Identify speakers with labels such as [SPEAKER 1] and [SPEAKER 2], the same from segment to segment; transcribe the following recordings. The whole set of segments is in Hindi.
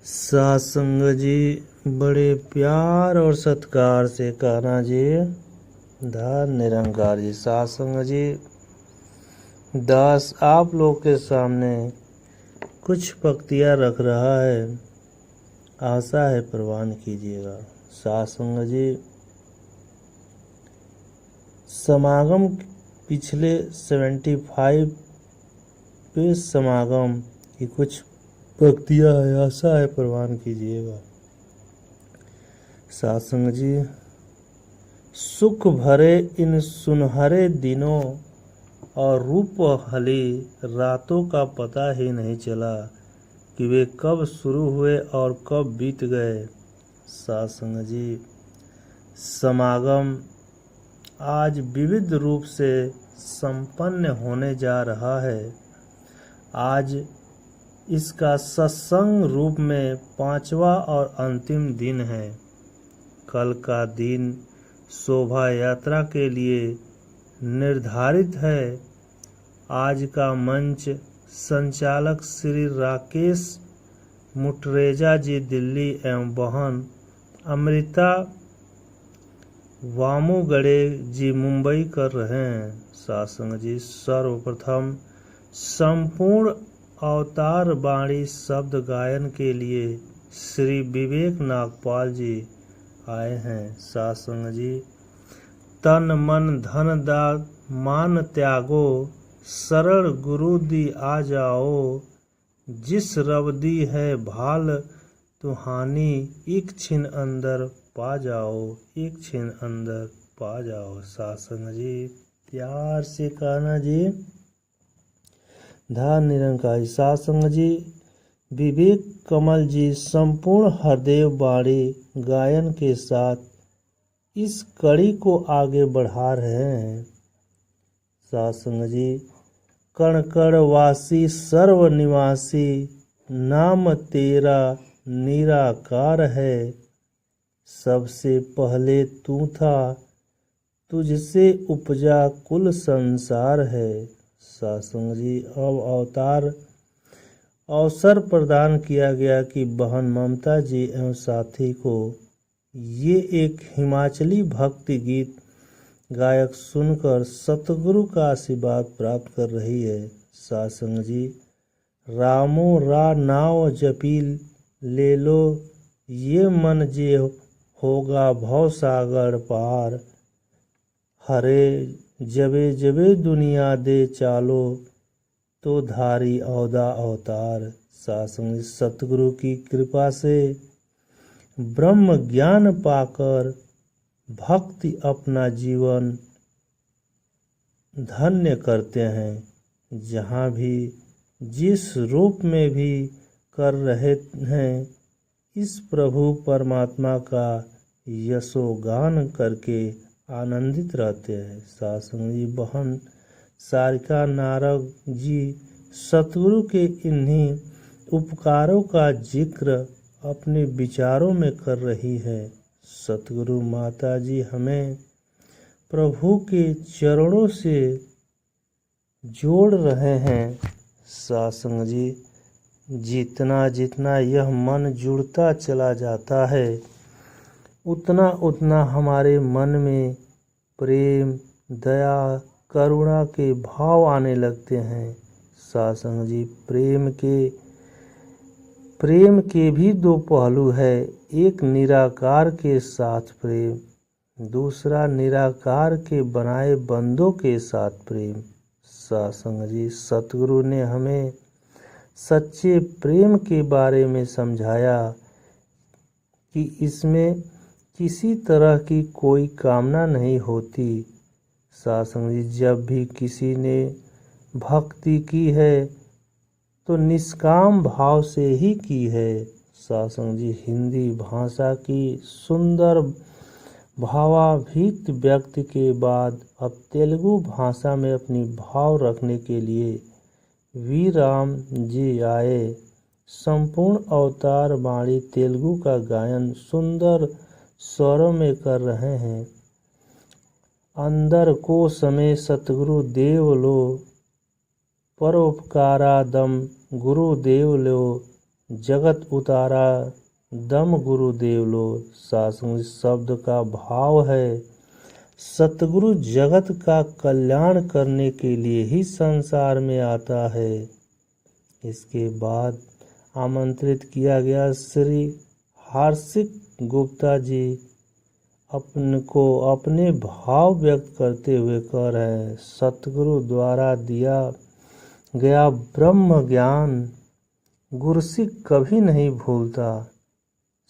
[SPEAKER 1] सत्संग जी बड़े प्यार और सत्कार से कहना जी। धन निरंकार जी। सत्संग जी दास आप लोग के सामने कुछ पंक्तियाँ रख रहा है, आशा है प्रवान कीजिएगा। सत्संग जी समागम पिछले 75 पे समागम की कुछ पंक्तियाँ है, आशा है प्रवान कीजिएगा। सत्संग जी सुख भरे इन सुनहरे दिनों और रूप हली रातों का पता ही नहीं चला कि वे कब शुरू हुए और कब बीत गए। सत्संग जी समागम आज विविध रूप से संपन्न होने जा रहा है। आज इसका सत्संग रूप में 5वां और अंतिम दिन है। कल का दिन शोभा यात्रा के लिए निर्धारित है। आज का मंच संचालक श्री राकेश मुटरेजा जी दिल्ली एवं बहन अमृता वामुगड़े जी मुंबई कर रहे हैं। सत्संग जी सर्वप्रथम संपूर्ण अवतार वाणी शब्द गायन के लिए श्री विवेक नागपाल जी आए हैं। सत्संग जी तन मन धन दा मान त्यागो शरण गुरु दी आ जाओ जिस रब दी है भाल तुहानी एक छिन अंदर पा जाओ एक छिन अंदर पा जाओ। सत्संग जी प्यार से कहना जी। धन निरंकारी। सत्संग जी विवेक कमल जी संपूर्ण हृदय वाणी गायन के साथ इस कड़ी को आगे बढ़ा रहे हैं। सत्संग जी कण कण वासी सर्व निवासी नाम तेरा निराकार है। सबसे पहले तू था तुझसे उपजा कुल संसार है। सत्संग जी अब अवतार अवसर प्रदान किया गया कि बहन ममता जी एवं साथी को ये एक हिमाचली भक्ति गीत गायक सुनकर सतगुरु का आशीर्वाद प्राप्त कर रही है। सत्संग जी रामो रा नाव जपील ले लो ये मन जे होगा भव सागर पार। हरे जबे जबे दुनिया दे चालो तो धारी औदा अवतार। सत्संग सतगुरु की कृपा से ब्रह्म ज्ञान पाकर भक्ति अपना जीवन धन्य करते हैं। जहाँ भी जिस रूप में भी कर रहे हैं इस प्रभु परमात्मा का यशोगान करके आनंदित रहते हैं। सत्संग जी बहन सारिका नारद जी सतगुरु के इन्हीं उपकारों का जिक्र अपने विचारों में कर रही है। सतगुरु माता जी हमें प्रभु के चरणों से जोड़ रहे हैं। सत्संग जी जितना जितना यह मन जुड़ता चला जाता है उतना उतना हमारे मन में प्रेम दया करुणा के भाव आने लगते हैं। सत्संग जी प्रेम के भी दो पहलू है। एक निराकार के साथ प्रेम, दूसरा निराकार के बनाए बंदों के साथ प्रेम। सत्संग जी सतगुरु ने हमें सच्चे प्रेम के बारे में समझाया कि इसमें किसी तरह की कोई कामना नहीं होती। सत्संग जी जब भी किसी ने भक्ति की है तो निष्काम भाव से ही की है। सत्संग जी हिंदी भाषा की सुंदर भावाभित व्यक्ति के बाद अब तेलुगु भाषा में अपनी भाव रखने के लिए वी राम जी आए। संपूर्ण अवतार वाणी तेलुगु का गायन सुंदर स्वरों में कर रहे हैं। अंदर को समय सतगुरु देव लो परोपकारादम गुरुदेव लो जगत उतारा दम गुरुदेव लो। सासंग शब्द का भाव है सतगुरु जगत का कल्याण करने के लिए ही संसार में आता है। इसके बाद आमंत्रित किया गया श्री हार्दिक गुप्ता जी अपने भाव व्यक्त करते हुए कह रहे हैं, सतगुरु द्वारा दिया गया ब्रह्म ज्ञान गुरसिक कभी नहीं भूलता।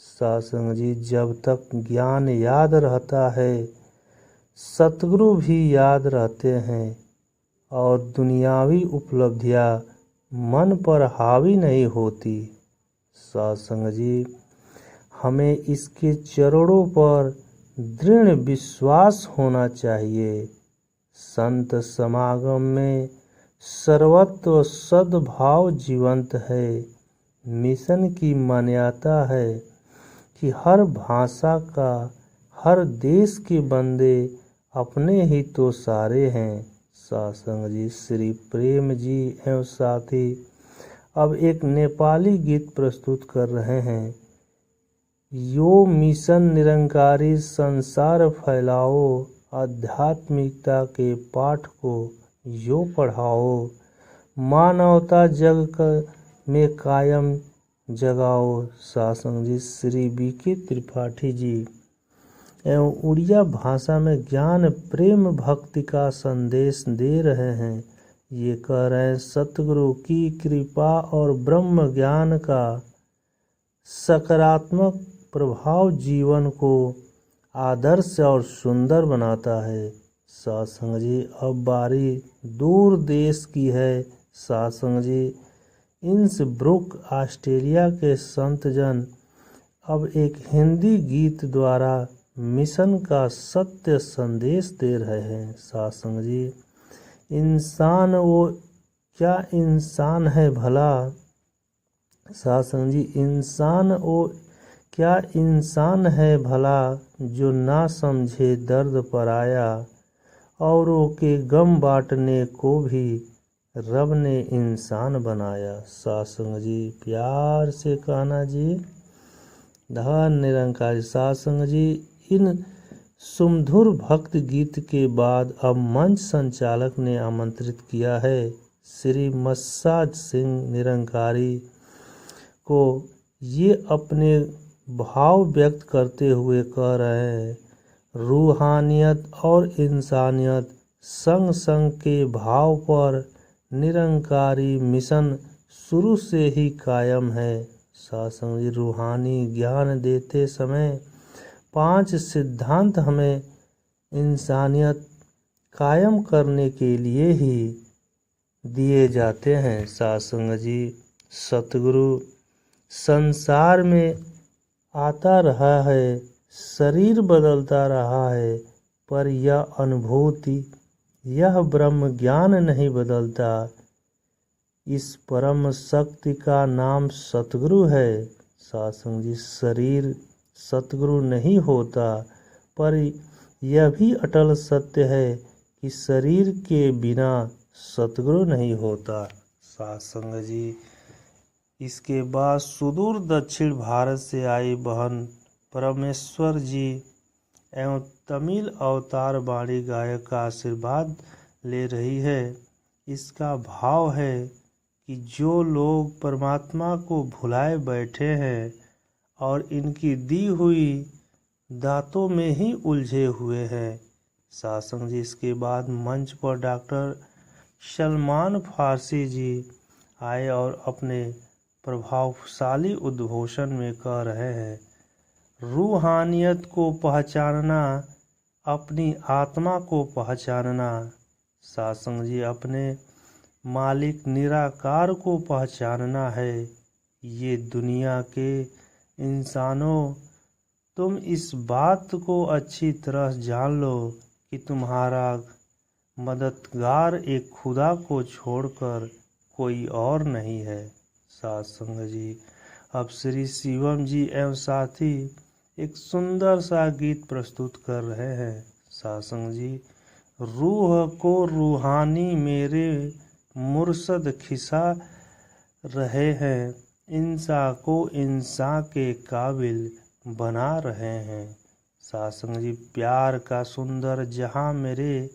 [SPEAKER 1] सासंग जी, जब तक ज्ञान याद रहता है सतगुरु भी याद रहते हैं और दुनियावी उपलब्धियां मन पर हावी नहीं होती। सासंग जी, हमें इसके चरणों पर दृढ़ विश्वास होना चाहिए। संत समागम में सर्वत्र सद्भाव जीवंत है। मिशन की मान्यता है कि हर भाषा का, हर देश के बंदे अपने ही तो सारे हैं। सासंग जी, श्री प्रेम जी एवं साथी अब एक नेपाली गीत प्रस्तुत कर रहे हैं। यो मिशन निरंकारी संसार फैलाओ, आध्यात्मिकता के पाठ को यो पढ़ाओ, मानवता में कायम जगाओ। सासंग जी, श्री बीके त्रिपाठी जी एवं उड़िया भाषा में ज्ञान प्रेम भक्ति का संदेश दे रहे हैं। ये कह रहे हैं, सतगुरु की कृपा और ब्रह्म ज्ञान का सकारात्मक प्रभाव जीवन को आदर्श और सुंदर बनाता है। सासंग जी, अब बारी दूर देश की है। सासंग जी, इंसब्रुक ऑस्ट्रेलिया के संतजन अब एक हिंदी गीत द्वारा मिशन का सत्य संदेश दे रहे हैं। सासंग जी, इंसान वो क्या इंसान है भला। सासंग जी, इंसान वो क्या इंसान है भला, जो ना समझे दर्द पराया, औरों के गम बांटने को भी रब ने इंसान बनाया। सासंग जी, प्यार से कहना जी, धन निरंकारी। सासंग जी, इन सुमधुर भक्त गीत के बाद अब मंच संचालक ने आमंत्रित किया है श्री मस्साज सिंह निरंकारी को। ये अपने भाव व्यक्त करते हुए कह रहे हैं, रूहानियत और इंसानियत संग संग के भाव पर निरंकारी मिशन शुरू से ही कायम है। सासंग जी, रूहानी ज्ञान देते समय 5 सिद्धांत हमें इंसानियत कायम करने के लिए ही दिए जाते हैं। सासंग जी, सतगुरु संसार में आता रहा है, शरीर बदलता रहा है, पर यह अनुभूति, यह ब्रह्म ज्ञान नहीं बदलता। इस परम शक्ति का नाम सतगुरु है। सासंग जी, शरीर सतगुरु नहीं होता, पर यह भी अटल सत्य है कि शरीर के बिना सतगुरु नहीं होता। सासंग जी, इसके बाद सुदूर दक्षिण भारत से आई बहन परमेश्वर जी एवं तमिल अवतार वाणी गायक का आशीर्वाद ले रही है। इसका भाव है कि जो लोग परमात्मा को भुलाए बैठे हैं और इनकी दी हुई दातों में ही उलझे हुए हैं। सासंग जी, इसके बाद मंच पर डॉक्टर सलमान फारसी जी आए और अपने प्रभावशाली उद्घोषण में कह रहे हैं, रूहानियत को पहचानना, अपनी आत्मा को पहचानना। सासंग जी, अपने मालिक निराकार को पहचानना है। ये दुनिया के इंसानों, तुम इस बात को अच्छी तरह जान लो कि तुम्हारा मददगार एक खुदा को छोड़कर कोई और नहीं है। सासंग जी, अब श्री शिवम जी एवं साथी एक सुंदर सा गीत प्रस्तुत कर रहे हैं। सासंग जी, रूह को रूहानी मेरे मुर्शद खिसा रहे हैं, इंसान को इंसान के काबिल बना रहे हैं। सासंग जी, प्यार का सुंदर जहां मेरे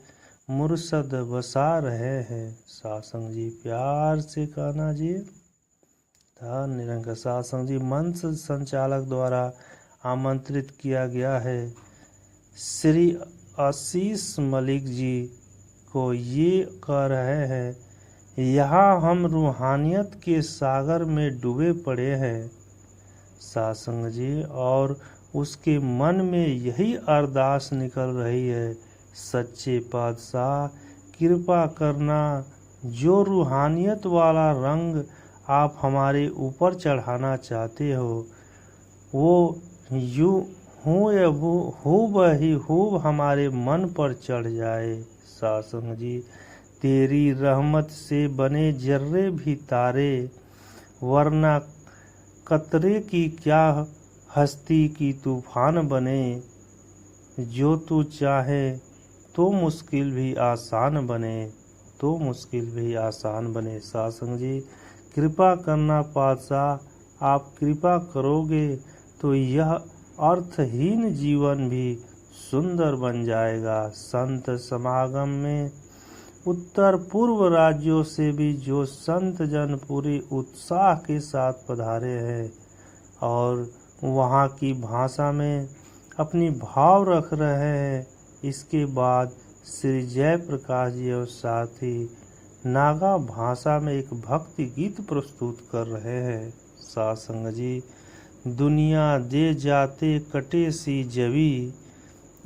[SPEAKER 1] मुर्शद बसा रहे हैं। सासंग जी, प्यार से कहना जी। निरंकार सासंग जी, मंच संचालक द्वारा आमंत्रित किया गया है। श्री आशीष मलिक जी को ये कह रहे हैं, यहाँ हम रूहानियत के सागर में डूबे पड़े हैं। सासंग जी, और उसके मन में यही अरदास निकल रही है, सच्चे पातशाह कृपा करना, जो रूहानियत वाला रंग आप हमारे ऊपर चढ़ाना चाहते हो वो यूं हूबहू हमारे मन पर चढ़ जाए। सासंग जी, तेरी रहमत से बने जर्रे भी तारे, वरना कतरे की क्या हस्ती की तूफान बने। जो तू चाहे तो मुश्किल भी आसान बने, तो मुश्किल भी आसान बने। सासंग जी, कृपा करना पातशाह, आप कृपा करोगे तो यह अर्थहीन जीवन भी सुंदर बन जाएगा। संत समागम में उत्तर पूर्व राज्यों से भी जो संत जन पूरे उत्साह के साथ पधारे हैं और वहाँ की भाषा में अपनी भाव रख रहे हैं। इसके बाद श्री जयप्रकाश जी और साथी नागा भाषा में एक भक्ति गीत प्रस्तुत कर रहे हैं। सासंग जी, दुनिया दे जाते कटे सी जवी,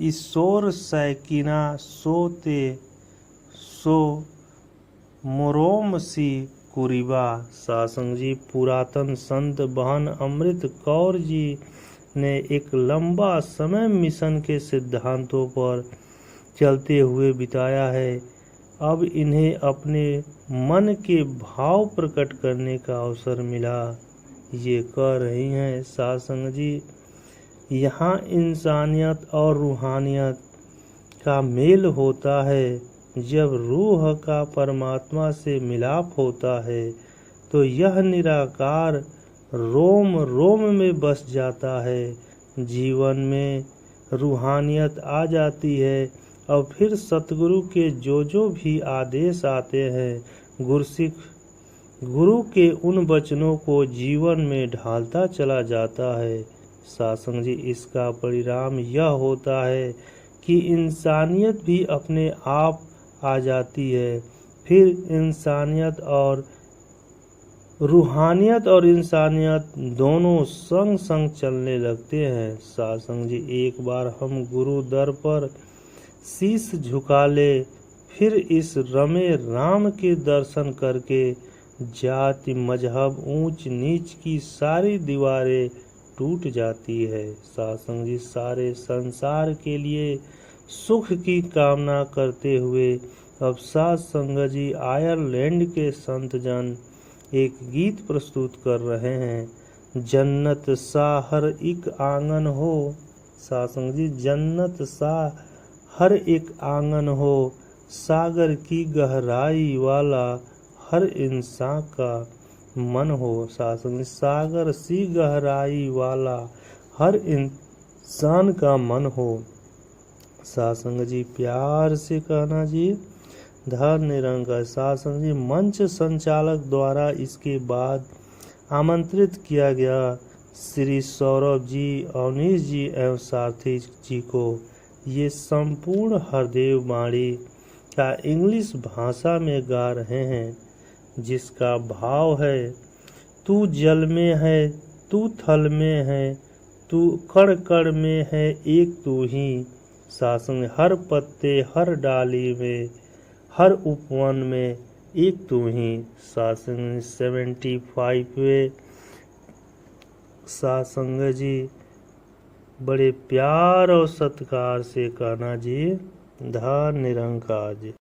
[SPEAKER 1] ईश्वर सैकिना सोते सो मोरोम सी कुरीबा। सासंग जी, पुरातन संत बहन अमृत कौर जी ने एक लंबा समय मिशन के सिद्धांतों पर चलते हुए बिताया है। अब इन्हें अपने मन के भाव प्रकट करने का अवसर मिला। ये कह रही हैं, सासंग जी, यहाँ इंसानियत और रूहानियत का मेल होता है। जब रूह का परमात्मा से मिलाप होता है तो यह निराकार रोम रोम में बस जाता है। जीवन में रूहानियत आ जाती है और फिर सतगुरु के जो भी आदेश आते हैं गुरु के उन वचनों को जीवन में ढालता चला जाता है। सासंग जी, इसका परिणाम यह होता है कि इंसानियत भी अपने आप आ जाती है। फिर इंसानियत और रूहानियत और इंसानियत दोनों संग संग चलने लगते हैं। सासंग जी, एक बार हम गुरु दर पर शीश झुका ले, फिर इस रमे राम के दर्शन करके जाति मजहब ऊंच नीच की सारी दीवारें टूट जाती है। सासंग जी, सारे संसार के लिए सुख की कामना करते हुए अब सासंग जी आयरलैंड के संत जन एक गीत प्रस्तुत कर रहे हैं। जन्नत सा हर एक आंगन हो। सासंग जी, जन्नत सा हर एक आंगन हो, सागर की गहराई वाला हर इंसान का मन हो। सासंग, सागर सी गहराई वाला हर इंसान का मन हो। सासंग जी, प्यार से कहना जी। धन निरंकार। सासंग जी, मंच संचालक द्वारा इसके बाद आमंत्रित किया गया श्री सौरभ जी, अवनीश जी एवं सारथी जी को। ये संपूर्ण हरदेव वाणी का इंग्लिश भाषा में गा रहे हैं, जिसका भाव है, तू जल में है, तू थल में है, तू कण कण में है, एक तू ही। सासंग, हर पत्ते हर डाली में, हर उपवन में एक तू ही। सासंग 75वें सासंग जी, बड़े प्यार और सत्कार से कहना जी। धन निरंकार जी।